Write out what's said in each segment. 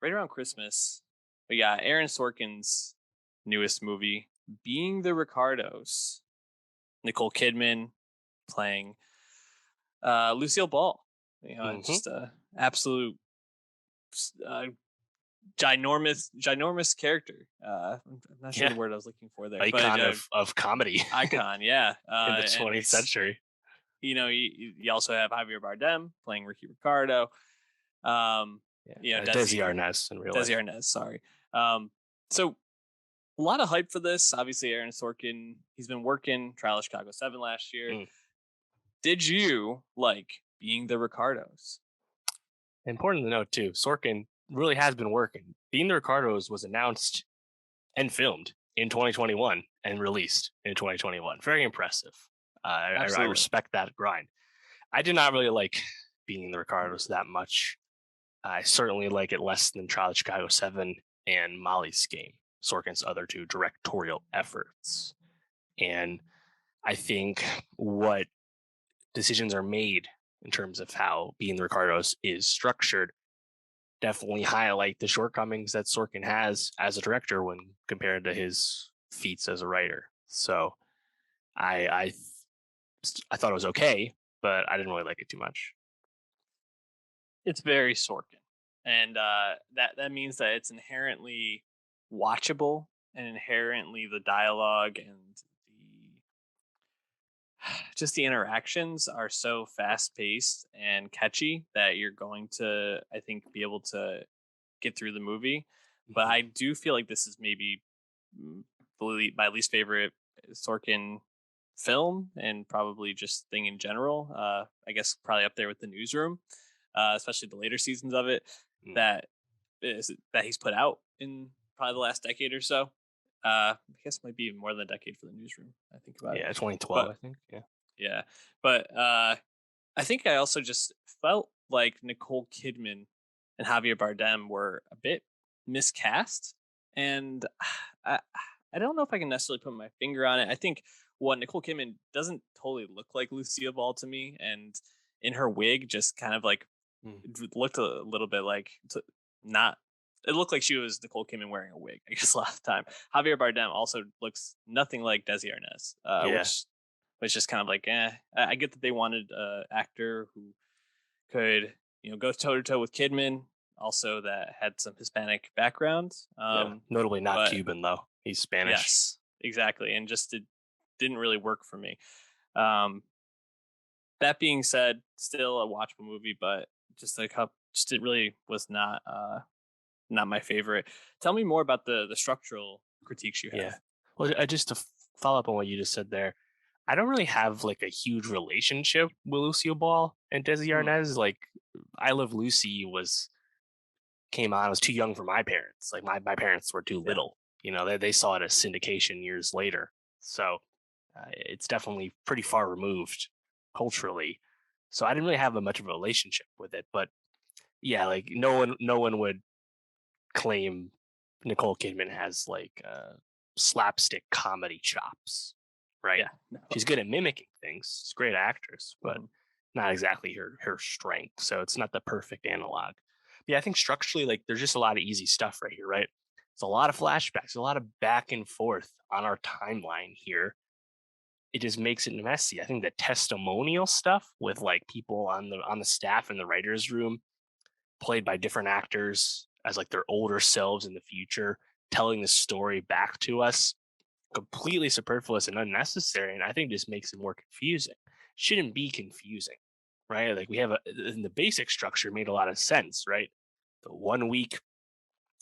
right around Christmas, we got Aaron Sorkin's newest movie, Being the Ricardos. Nicole Kidman playing Lucille Ball. Just a absolute uh, ginormous character. I'm not sure the word I was looking for there, icon but of comedy icon, yeah. in the 20th century. You also have Javier Bardem playing Ricky Ricardo. Desi Arnaz in real life. Desi Arnaz, sorry. So a lot of hype for this. Obviously, Aaron Sorkin, he's been working Trial of Chicago 7 last year. Did you like Being the Ricardos? Important to note, too, Sorkin really has been working. Being the Ricardos was announced and filmed in 2021 and released in 2021. Very impressive. I respect that grind. I did not really like Being the Ricardos that much. I certainly like it less than Trial of Chicago 7 and Molly's Game, Sorkin's other two directorial efforts. And I think what decisions are made in terms of how Being the Ricardos is structured definitely highlight the shortcomings that Sorkin has as a director when compared to his feats as a writer. So I thought it was okay, but I didn't really like it too much. It's very Sorkin, and that means that it's inherently watchable, and inherently the dialogue and the interactions are so fast paced and catchy that you're going to, I think, be able to get through the movie. But I do feel like this is maybe my least favorite Sorkin film, and probably just thing in general. I guess probably up there with The Newsroom, especially the later seasons of it that he's put out in probably the last decade or so. I guess it might be even more than a decade for The Newsroom. I think about it. Yeah, 2012, I think. Yeah. But I think I also just felt like Nicole Kidman and Javier Bardem were a bit miscast. And I don't know if I can necessarily put my finger on it. I think Nicole Kidman doesn't totally look like Lucille Ball to me. And in her wig, just kind of like looked a little bit like not. It looked like she was Nicole Kidman wearing a wig, I guess, a lot of the time. Javier Bardem also looks nothing like Desi Arnaz, which was just kind of like, I get that they wanted an actor who could, go toe to toe with Kidman, also that had some Hispanic background. Notably not Cuban, though. He's Spanish. Yes, exactly. And just it didn't really work for me. That being said, still a watchable movie, but just it really was not my favorite. Tell me more about the structural critiques you have. Yeah. Well, just to follow up on what you just said there, I don't really have like a huge relationship with Lucille Ball and Desi Arnaz. Like, I Love Lucy came on. I was too young for my parents. Like my parents were too little. They saw it as syndication years later. So it's definitely pretty far removed culturally. So I didn't really have much of a relationship with it. But yeah, like no one would claim Nicole Kidman has like slapstick comedy chops, right? Yeah, no. She's good at mimicking things. She's a great actress, but not exactly her strength. So it's not the perfect analog. But yeah, I think structurally, like there's just a lot of easy stuff right here, right? There's a lot of flashbacks, a lot of back and forth on our timeline here. It just makes it messy. I think the testimonial stuff with like people on the staff in the writers' room, played by different actors as like their older selves in the future, telling the story back to us, completely superfluous and unnecessary, and I think just makes it more confusing. Shouldn't be confusing, right? Like we have in the basic structure made a lot of sense, right? The 1 week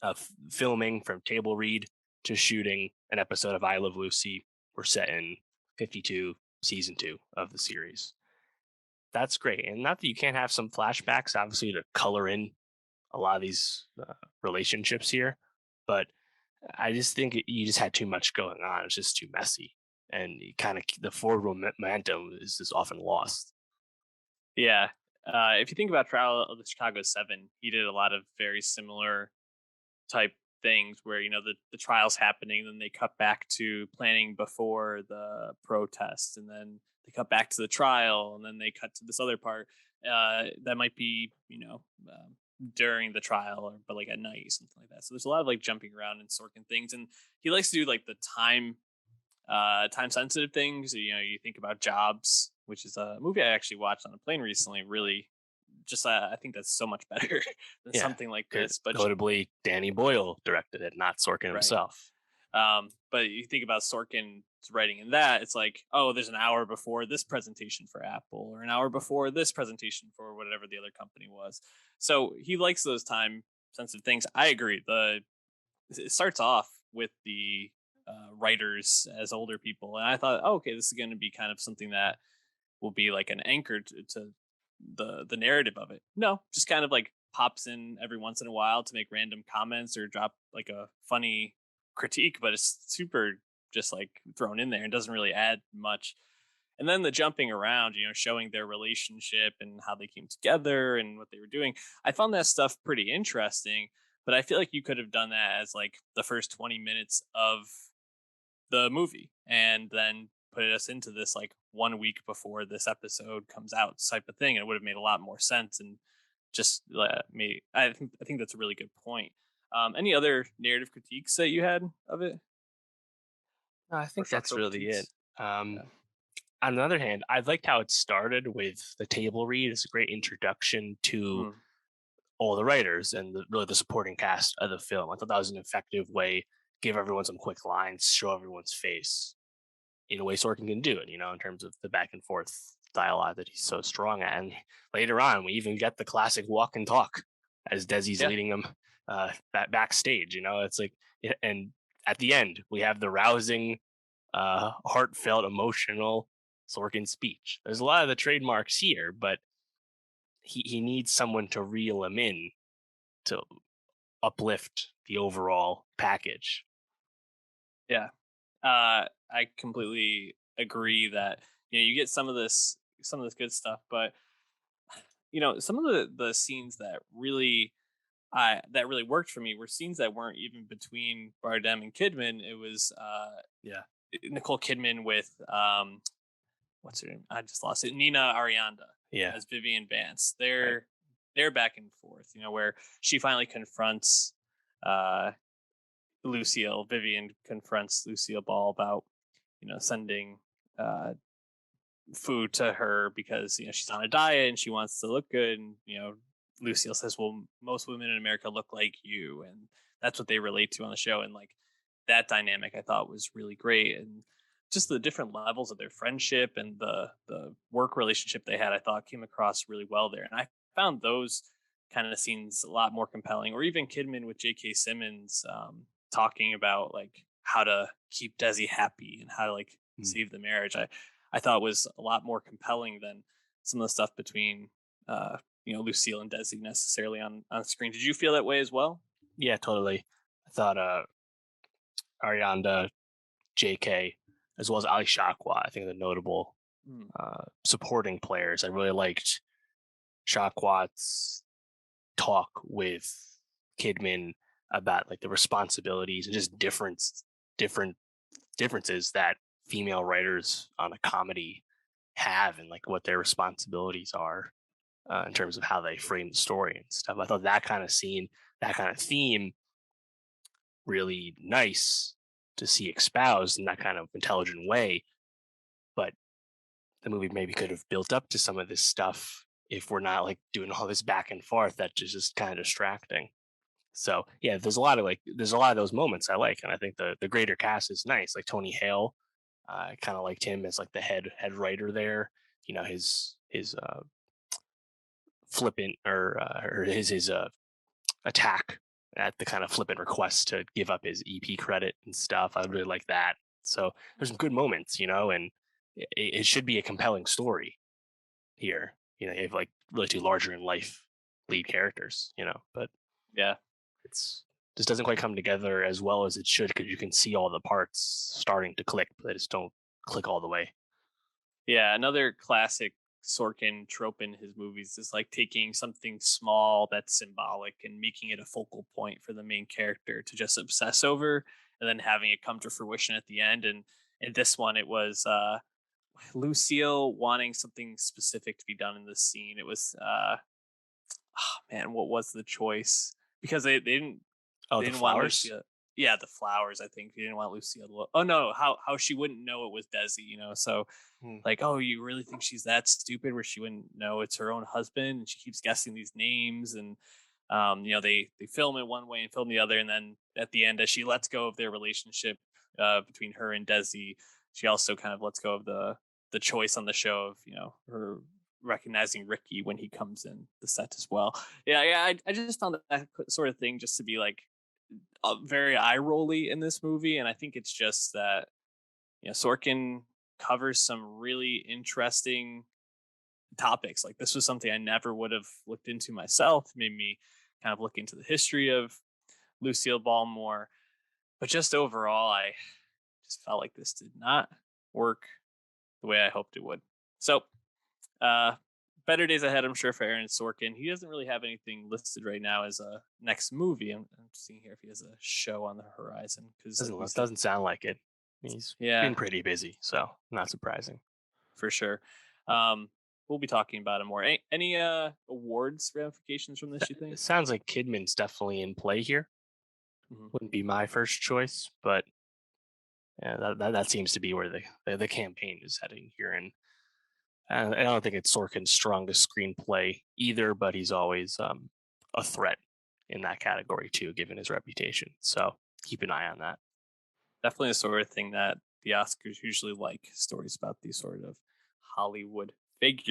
of filming from table read to shooting an episode of I Love Lucy were set in 52, season 2 of the series. That's great. And not that you can't have some flashbacks, obviously, to color in a lot of these relationships here, but I just think you just had too much going on. It's just too messy, and kind of the forward momentum is just often lost. Yeah. If you think about Trial of the Chicago 7, he did a lot of very similar type things where, the trial's happening, then they cut back to planning before the protest, and then they cut back to the trial, and then they cut to this other part. That might be, during the trial, or but like at night, something like that. So there's a lot of like jumping around in Sorkin things, and he likes to do like the time sensitive things. You know, you think about Jobs, which is a movie I actually watched on a plane recently. Really, just I think that's so much better than Yeah. something like this. But Notably, Danny Boyle directed it, not Sorkin right. himself. But you think about Sorkin's writing in that, it's like, oh, there's an hour before this presentation for Apple, or an hour before this presentation for whatever the other company was. So he likes those time sensitive things. I agree. It starts off with the writers as older people, and I thought, oh, okay, this is going to be kind of something that will be like an anchor to the narrative of it. No, just kind of like pops in every once in a while to make random comments or drop like a funny critique, but it's super just like thrown in there and doesn't really add much. And then the jumping around, you know, showing their relationship and how they came together and what they were doing. I found that stuff pretty interesting, but I feel like you could have done that as like the first 20 minutes of the movie and then put us into this like 1 week before this episode comes out type of thing. And it would have made a lot more sense and just me. I think that's a really good point. Any other narrative critiques that you had of it, No, I or think that's structural really it. critiques? Um, Yeah. on the other hand, I liked how it started with the table read. It's a great introduction to Mm, all the writers and really the supporting cast of the film. I thought that was an effective way, give everyone some quick lines, show everyone's face in a way Sorkin can do it, in terms of the back and forth dialogue that he's so strong at. And later on, we even get the classic walk and talk as Desi's yeah. leading them backstage. It's like, and at the end, we have the rousing, heartfelt, emotional Sorkin speech. There's a lot of the trademarks here, but he needs someone to reel him in to uplift the overall package. Yeah. I completely agree that you get some of this good stuff, but some of the scenes that really worked for me were scenes that weren't even between Bardem and Kidman. It was Yeah. Nicole Kidman with what's her name? I just lost it. Nina Arianda Yeah. as Vivian Vance. Right. They're back and forth, where she finally confronts uh Lucille. Vivian confronts Lucille Ball about sending uh food to her because she's on a diet and she wants to look good, and Lucille says, well, most women in America look like you, and that's what they relate to on the show. And like that dynamic I thought was really great, and just the different levels of their friendship and the work relationship they had, I thought came across really well there. And I found those kind of scenes a lot more compelling. Or even Kidman with J.K. Simmons, talking about like how to keep Desi happy and how to like Mm. save the marriage. I thought was a lot more compelling than some of the stuff between Lucille and Desi necessarily on screen. Did you feel that way as well? Yeah, totally. I thought Arianda, JK, as well as Ali Shakwa, I think the notable Mm, supporting players. I really liked Shakwat's talk with Kidman about like the responsibilities and just different differences that female writers on a comedy have and like what their responsibilities are in terms of how they frame the story and stuff. I thought that kind of scene, that kind of theme, really nice to see espoused in that kind of intelligent way. But the movie maybe could have built up to some of this stuff if we're not like doing all this back and forth that just kind of distracting. So yeah, there's a lot of those moments I like, and I think the greater cast is nice. Like Tony Hale, I kind of liked him as like the head writer there. His flippant or his attack at the kind of flippant request to give up his EP credit and stuff. I really like that. So there's some good moments, and it should be a compelling story here. You have like really two larger in life lead characters, but yeah. it's just doesn't quite come together as well as it should because you can see all the parts starting to click, but they just don't click all the way. Yeah, another classic Sorkin trope in his movies is like taking something small that's symbolic and making it a focal point for the main character to just obsess over, and then having it come to fruition at the end. And in this one, it was Lucille wanting something specific to be done in this scene. It was man, what was the choice? Because Oh, they the didn't want flowers. Lucia. Yeah, the flowers. I think they didn't want Lucia. Oh no, how she wouldn't know it was Desi, you know? So Hmm. like, oh, you really think she's that stupid where she wouldn't know it's her own husband and she keeps guessing these names and they film it one way and film the other, and then at the end, as she lets go of their relationship between her and Desi, she also kind of lets go of the choice on the show of her recognizing Ricky when he comes in the set as well. Yeah, I just found that sort of thing just to be like very eye rolly in this movie, and I think it's just that Sorkin covers some really interesting topics. Like this was something I never would have looked into myself. Made me kind of look into the history of Lucille Ball more. But just overall, I just felt like this did not work the way I hoped it would. So, uh, better days ahead, I'm sure, for Aaron Sorkin. He doesn't really have anything listed right now as a next movie. I'm seeing here if he has a show on the horizon because, like we said, Doesn't sound like it. He's yeah, been pretty busy, so not surprising. for sure. We'll be talking about it more. Any awards ramifications from this? You It think? sounds like Kidman's definitely in play here. Mhm. Wouldn't be my first choice, but yeah, that seems to be where the campaign is heading here. And I don't think it's Sorkin's strongest screenplay either, but he's always a threat in that category too, given his reputation. So keep an eye on that. Definitely the sort of thing that the Oscars usually like stories about these sort of Hollywood figures.